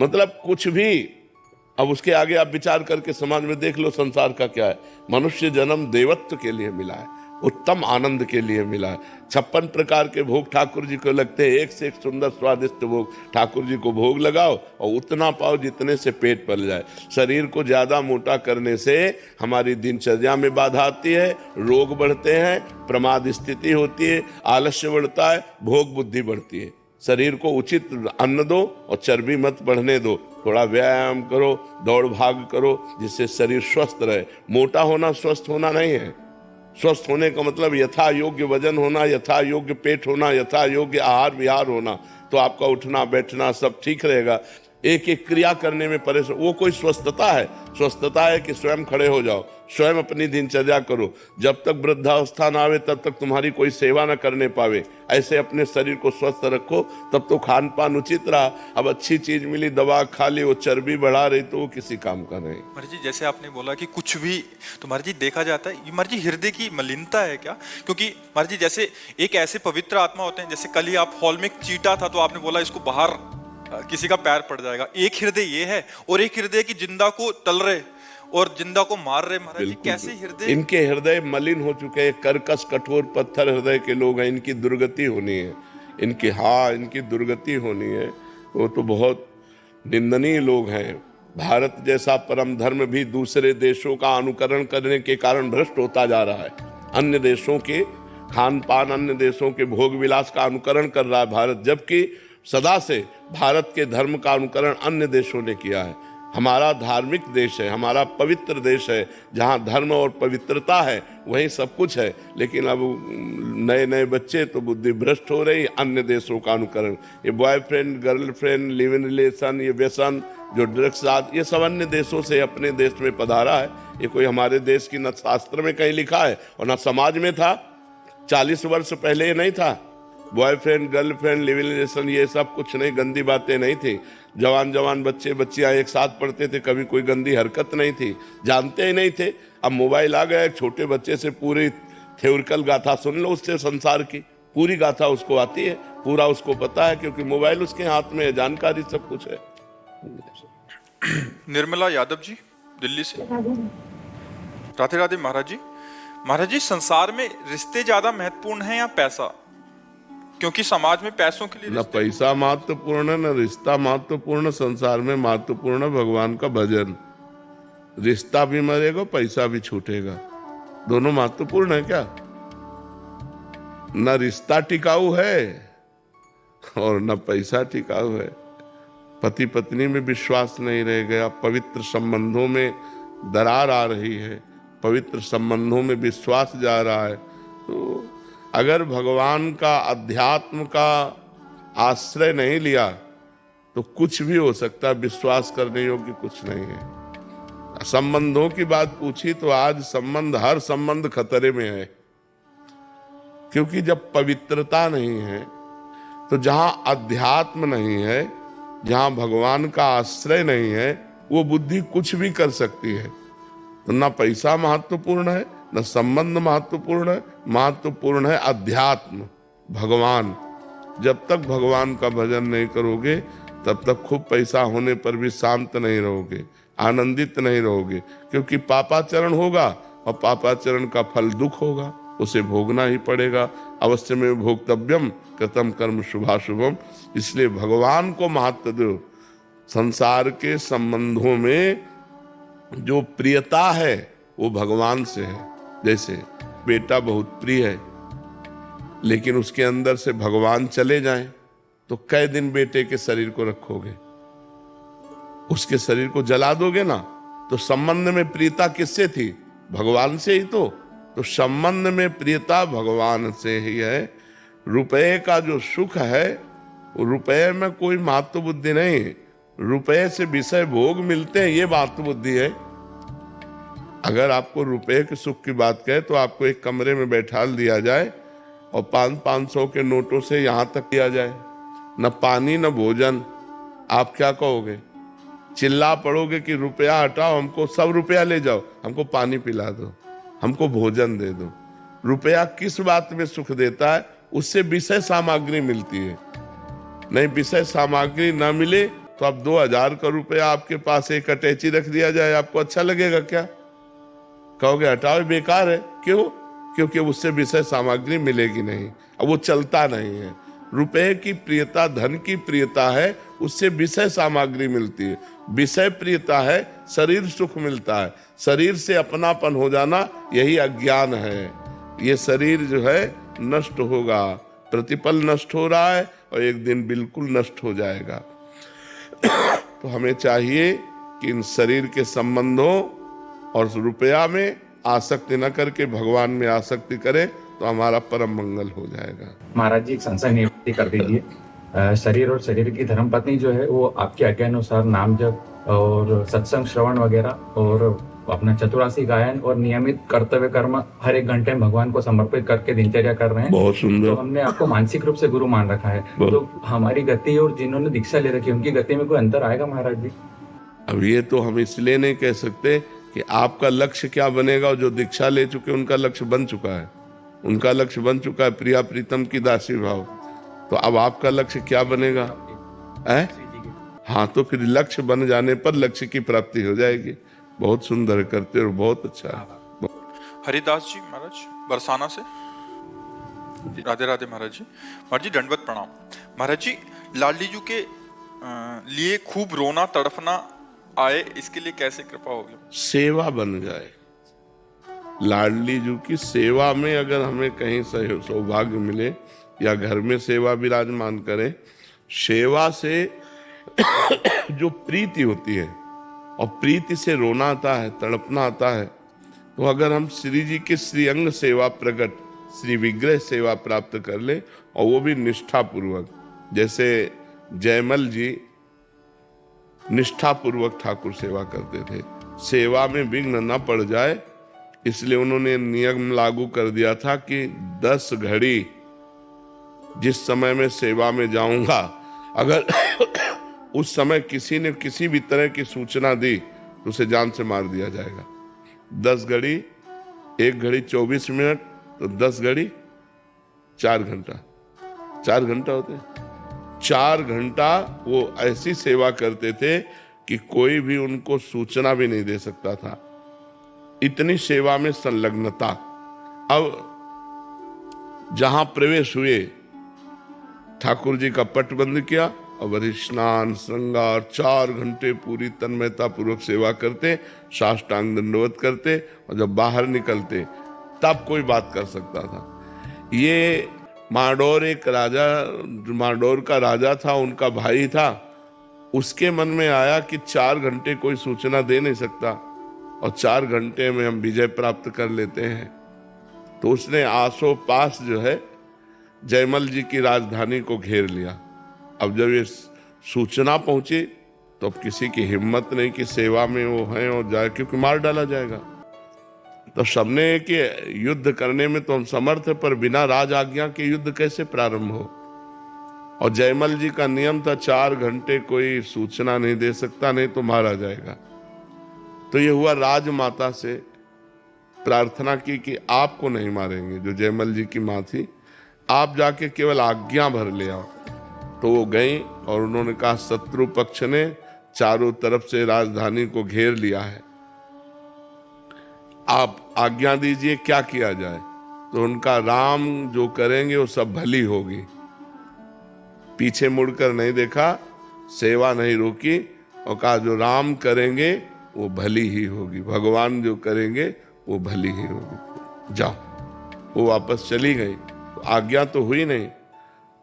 मतलब कुछ भी। अब उसके आगे आप विचार करके समाज में देख लो संसार का क्या है। मनुष्य जन्म देवत्व के लिए मिला है, उत्तम आनंद के लिए मिला है। 56 प्रकार के भोग ठाकुर जी को लगते हैं, एक से एक सुंदर स्वादिष्ट भोग ठाकुर जी को भोग लगाओ और उतना पाओ जितने से पेट पल जाए। शरीर को ज्यादा मोटा करने से हमारी दिनचर्या में बाधा आती है, रोग बढ़ते हैं, प्रमाद स्थिति होती है, आलस्य बढ़ता है, भोग बुद्धि बढ़ती है। शरीर को उचित अन्न दो और चर्बी मत बढ़ने दो। थोड़ा व्यायाम करो, दौड़ भाग करो, जिससे शरीर स्वस्थ रहे। मोटा होना स्वस्थ होना नहीं है। स्वस्थ होने का मतलब यथा योग्य वजन होना, यथा योग्य पेट होना, यथा योग्य आहार विहार होना, तो आपका उठना बैठना सब ठीक रहेगा। एक एक क्रिया करने में परेशान, वो कोई स्वस्थता है? स्वस्थता है कि स्वयं खड़े हो जाओ, स्वयं अपनी दिनचर्या करो। जब तक वृद्धावस्था ना आवे तब तक तुम्हारी कोई सेवा न करने पावे। ऐसे अपने शरीर को स्वस्थ रखो, तब तो खान पान उचित रहा। अब अच्छी चीज मिली, दवा खा ली, वो चर्बी बढ़ा रही, तो वो किसी काम का नहीं। महाराज जी, जैसे आपने बोला कि कुछ भी, तो महाराज जी देखा जाता है ये महाराज जी हृदय की मलिनता है क्या? क्योंकि महाराज जी जैसे एक ऐसे पवित्र आत्मा होते हैं, जैसे कल ही आप हॉल में एक चीटा था तो आपने बोला इसको बाहर किसी का पैर पड़ जाएगा। एक हृदय ये है और एक हृदय की जिंदा को तल रहे और जिंदा को मार रहे। महाराज जी कैसे हृदय? इनके हृदय मलिन हो चुके हैं, कर्कश कठोर पत्थर हृदय के लोग हैं। इनकी दुर्गति होनी है, इनकी दुर्गति होनी है। वो तो बहुत निंदनीय लोग हैं। भारत जैसा परम धर्म भी दूसरे देशों का अनुकरण करने के कारण भ्रष्ट होता जा रहा है। अन्य देशों के खान पान, अन्य देशों के भोग विलास का अनुकरण कर रहा है भारत, जबकि सदा से भारत के धर्म का अनुकरण अन्य देशों ने किया है। हमारा धार्मिक देश है, हमारा पवित्र देश है, जहाँ धर्म और पवित्रता है वहीं सब कुछ है। लेकिन अब नए नए बच्चे तो बुद्धि भ्रष्ट हो रही, अन्य देशों का अनुकरण। ये boyfriend girlfriend live in relation, ये व्यसन, जो ड्रग्स आदि, ये सब अन्य देशों से अपने देश में पधारा है। ये कोई हमारे देश की न शास्त्र में कहीं लिखा है और न समाज में था। 40 वर्ष पहले ये नहीं था। Boyfriend girlfriend live in relation ये सब कुछ नहीं, गंदी बातें नहीं थी। जवान बच्चे बच्चियां एक साथ पढ़ते थे, कभी कोई गंदी हरकत नहीं थी, जानते ही नहीं थे। अब मोबाइल आ गया, छोटे बच्चे से पूरी थ्योरिकल गाथा सुन लो, उससे संसार की पूरी गाथा उसको आती है, पूरा उसको पता है, क्योंकि मोबाइल उसके हाथ में है, जानकारी सब कुछ है। निर्मला यादव जी दिल्ली से। राधे राधे महाराज जी। महाराज जी, संसार में रिश्ते ज्यादा महत्वपूर्ण हैं या पैसा? क्योंकि समाज में पैसों के लिए न पैसा महत्वपूर्ण है न रिश्ता महत्वपूर्ण। संसार में महत्वपूर्ण है भगवान का भजन। रिश्ता भी मरेगा, पैसा भी छूटेगा, दोनों महत्वपूर्ण है क्या? न रिश्ता टिकाऊ है और न पैसा टिकाऊ है। पति पत्नी में विश्वास नहीं रह गया, पवित्र संबंधों में दरार आ रही है, पवित्र संबंधों में विश्वास जा रहा है। तो अगर भगवान का, अध्यात्म का आश्रय नहीं लिया तो कुछ भी हो सकता है, विश्वास करने योग्य कुछ नहीं है। संबंधों की बात पूछी तो आज हर संबंध खतरे में है, क्योंकि जब पवित्रता नहीं है तो जहां अध्यात्म नहीं है, जहां भगवान का आश्रय नहीं है, वो बुद्धि कुछ भी कर सकती है। तो ना पैसा महत्वपूर्ण है, न संबंध महत्वपूर्ण है, महत्वपूर्ण है अध्यात्म, भगवान। जब तक भगवान का भजन नहीं करोगे तब तक खूब पैसा होने पर भी शांत नहीं रहोगे, आनंदित नहीं रहोगे, क्योंकि पापाचरण होगा और पापाचरण का फल दुख होगा, उसे भोगना ही पड़ेगा। अवश्य में भोक्तव्यम कृतम कर्म शुभाशुभम। इसलिए भगवान को महत्व दो। संसार के संबंधों में जो प्रियता है वो भगवान से है। जैसे बेटा बहुत प्रिय है, लेकिन उसके अंदर से भगवान चले जाएं तो कै दिन बेटे के शरीर को रखोगे? उसके शरीर को जला दोगे ना। तो संबंध में प्रियता किससे थी? भगवान से ही। तो संबंध में प्रियता भगवान से ही है। रुपए का जो सुख है, रुपए में कोई महत्व बुद्धि नहीं। रुपए से विषय भोग मिलते हैं, ये महत्व बुद्धि है। अगर आपको रुपए के सुख की बात कहे तो आपको एक कमरे में बैठा दिया जाए और 500 के नोटों से यहां तक किया जाए, न पानी न भोजन, आप क्या कहोगे? चिल्ला पड़ोगे कि रुपया हटाओ, हमको सब रुपया ले जाओ, हमको पानी पिला दो, हमको भोजन दे दो। रुपया किस बात में सुख देता है? उससे विषय सामग्री मिलती है। नहीं, विषय सामग्री ना मिले तो अब 2000 का रुपया आपके पास एक अटैची रख दिया जाए, आपको अच्छा लगेगा क्या? कहोगे हटाओ बेकार है। क्यों? क्योंकि उससे विषय सामग्री मिलेगी नहीं, अब वो चलता नहीं है। रुपए की प्रियता धन की प्रियता है, उससे विषय सामग्री मिलती है। विषय प्रियता है, शरीर सुख मिलता है। शरीर से अपनापन हो जाना यही अज्ञान है। ये शरीर जो है नष्ट होगा, प्रतिपल नष्ट हो रहा है और एक दिन बिल्कुल नष्ट हो जाएगा। तो हमें चाहिए कि इन शरीर के संबंधों और रुपया में आसक्ति न करके भगवान में आसक्ति करें तो हमारा परम मंगल हो जाएगा। महाराज जी, एक संशय निवृत्ति कर दीजिए। शरीर और शरीर की धर्मपत्नी जो है वो आपके आज्ञा अनुसार नाम जप और सत्संग श्रवण वगैरह और अपना चतुरासी गायन और नियमित कर्तव्य कर्म हर एक घंटे में भगवान को समर्पित करके दिनचर्या कर रहे हैं। बहुत सुंदर। तो हमने आपको मानसिक रूप से गुरु मान रखा है, तो हमारी गति और जिन्होंने दीक्षा ले रखी है उनकी गति में कोई अंतर आएगा महाराज जी? अब ये तो हम इसलिए नहीं कह सकते कि आपका लक्ष्य क्या बनेगा, और जो दीक्षा ले चुके उनका लक्ष्य बन चुका है। उनका लक्ष्य बन चुका है प्रिया प्रीतम की दासी भाव। तो अब आपका लक्ष्य क्या बनेगा है? हाँ, तो फिर लक्ष्य बन जाने पर लक्ष्य की प्राप्ति हो जाएगी। बहुत सुंदर करते हो, बहुत अच्छा है। हरिदास जी महाराज बरसाना से। राधे राधे महाराज जी। महाराज जी दंडवत प्रणाम। महाराज जी, लाडली जी के लिए खूब रोना तड़फना आए, इसके लिए कैसे कृपा होगी? सेवा बन जाए। लाडली जी की सेवा में अगर हमें कहीं सौभाग्य मिले या घर में सेवा विराजमान करें, सेवा से जो प्रीति होती है और प्रीति से रोना आता है, तड़पना आता है, तो अगर हम श्री जी के श्रीअंग सेवा प्रकट श्री विग्रह सेवा प्राप्त कर ले और वो भी निष्ठा पूर्वक, जैसे जयमल जी निष्ठा पूर्वक ठाकुर सेवा करते थे, सेवा में विघ्न न पड़ जाए इसलिए उन्होंने नियम लागू कर दिया था कि 10 घड़ी जिस समय में सेवा में जाऊंगा, अगर उस समय किसी ने किसी भी तरह की सूचना दी तो उसे जान से मार दिया जाएगा। 10 घड़ी, 1 घड़ी 24 मिनट, तो 10 घड़ी 4 घंटा, 4 घंटा होते हैं। 4 घंटा वो ऐसी सेवा करते थे कि कोई भी उनको सूचना भी नहीं दे सकता था, इतनी सेवा में संलग्नता। अब जहां प्रवेश हुए, ठाकुर जी का पट बंद किया और वही स्नान श्रृंगार 4 घंटे पूरी तन्मयता पूर्वक सेवा करते, साष्टांग दंडवत करते, और जब बाहर निकलते तब कोई बात कर सकता था। ये माडोर एक राजा, माडोर का राजा था, उनका भाई था, उसके मन में आया कि 4 घंटे कोई सूचना दे नहीं सकता और 4 घंटे में हम विजय प्राप्त कर लेते हैं, तो उसने आसो पास जो है जयमल जी की राजधानी को घेर लिया। अब जब ये सूचना पहुंची तो अब किसी की हिम्मत नहीं कि सेवा में वो हैं और जाए, क्योंकि मार डाला जाएगा। तो सबने कि युद्ध करने में तो हम समर्थ है, पर बिना राज आज्ञा के युद्ध कैसे प्रारंभ हो। और जयमल जी का नियम था 4 घंटे कोई सूचना नहीं दे सकता, नहीं तो मारा जाएगा। तो ये हुआ, राजमाता से प्रार्थना की कि आपको नहीं मारेंगे, जो जयमल जी की माँ थी, आप जाके केवल आज्ञा भर ले आओ। तो वो गई और उन्होंने कहा शत्रु पक्ष ने चारों तरफ से राजधानी को घेर लिया है, आप आज्ञा दीजिए क्या किया जाए। तो उनका राम जो करेंगे वो सब भली होगी। पीछे मुड़कर नहीं देखा, सेवा नहीं रोकी और कहा जो राम करेंगे वो भली ही होगी, भगवान जो करेंगे वो भली ही होगी, जाओ। वो वापस चली गई, तो आज्ञा तो हुई नहीं।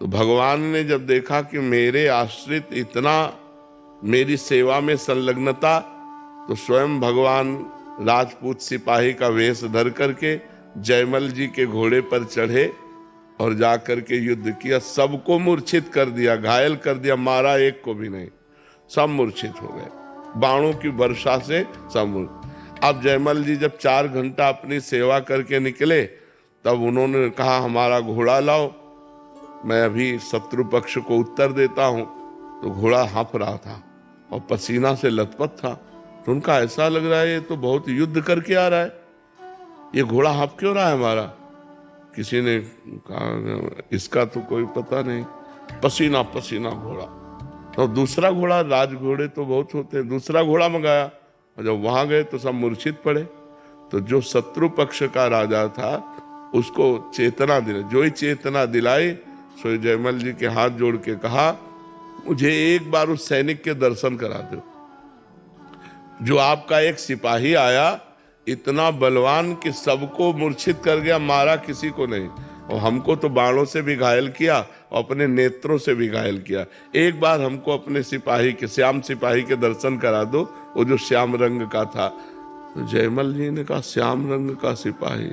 तो भगवान ने जब देखा कि मेरे आश्रित इतना मेरी सेवा में संलग्नता, तो स्वयं भगवान राजपूत सिपाही का वेश धर करके जयमल जी के घोड़े पर चढ़े और जाकर के युद्ध किया, सबको मूर्छित कर दिया, घायल कर दिया, मारा एक को भी नहीं, सब मूर्छित हो गए बाणों की वर्षा से सब। अब जयमल जी जब 4 घंटा अपनी सेवा करके निकले, तब उन्होंने कहा हमारा घोड़ा लाओ, मैं अभी शत्रु पक्ष को उत्तर देता हूं। तो घोड़ा हाँफ रहा था और पसीना से लथपथ था, तो उनका ऐसा लग रहा है ये तो बहुत युद्ध करके आ रहा है, ये घोड़ा हाँफ क्यों रहा है हमारा। किसी ने कहा इसका तो कोई पता नहीं, पसीना पसीना घोड़ा। तो दूसरा घोड़ा, राज घोड़े तो बहुत होते हैं, दूसरा घोड़ा मंगाया और जब वहां गए तो सब मूर्छित पड़े। तो जो शत्रु पक्ष का राजा था उसको चेतना दिलाई, जो ही चेतना दिलाई सो जयमल जी के हाथ जोड़ के कहा मुझे एक बार उस सैनिक के दर्शन करा दो जो आपका एक सिपाही आया इतना बलवान कि सबको मूर्छित कर गया, मारा किसी को नहीं, और हमको तो बाणों से भी घायल किया और अपने नेत्रों से भी घायल किया। एक बार हमको अपने सिपाही के, श्याम सिपाही के दर्शन करा दो, वो जो श्याम रंग का था। तो जयमल जी ने कहा श्याम रंग का सिपाही?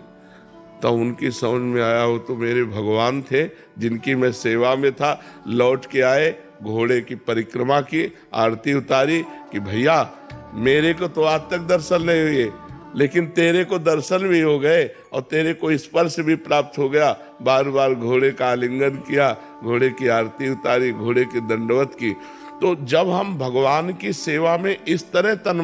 तो उनकी समझ में आया वो तो मेरे भगवान थे जिनकी मैं सेवा में था। लौट के आए, घोड़े की परिक्रमा की, आरती उतारी कि भैया मेरे को तो आज तक दर्शन नहीं हुए, लेकिन तेरे को दर्शन भी हो गए और तेरे को स्पर्श भी प्राप्त हो गया। बार बार घोड़े का आलिंगन किया, घोड़े की आरती उतारी, घोड़े की दंडवत की। तो जब हम भगवान की सेवा में इस तरह तन